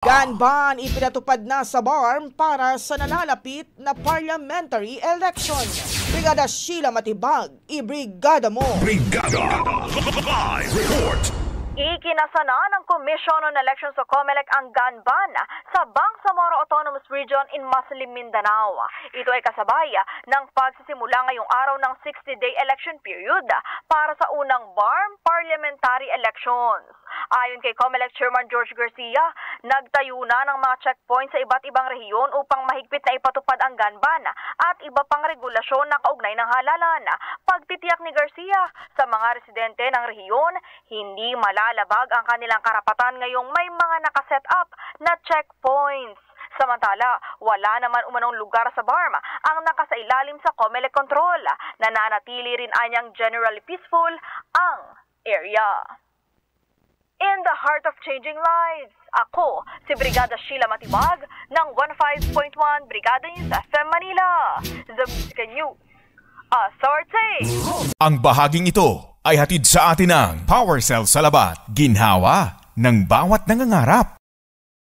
Gun ban ipinatupad na sa BARM para sa nalalapit na parliamentary election. Brigada Sheila Matibag, ibrigada mo! Brigada! Live report! Ikinasana ng Commission on Elections o COMELEC ang gun ban sa Bangsamoro Autonomous Region in Muslim, Mindanao. Ito ay kasabay ng pagsisimula ngayong araw ng 60-day election period para sa unang BARM parliamentary elections. Ayon kay COMELEC Chairman George Garcia, nagtayo na ng mga checkpoints sa iba't ibang rehiyon upang mahigpit na ipatupad ang gun ban at iba pang regulasyon na kaugnay ng halalan. Pagtitiyak ni Garcia sa mga residente ng rehiyon, hindi malalabag ang kanilang karapatan ngayong may mga nakaset up na checkpoints. Samantala, wala naman umanong lugar sa BARM ang nakasailalim sa COMELEC control. Nananatili rin anyang generally peaceful ang area. In the heart of changing lives, ako si Brigada Sheila Matibag ng 15.1 Brigada News FM Manila, The Music News Authority. Ang bahaging ito ay hatid sa atin ng Power Cell Salabat, ginhawa ng bawat nangangarap.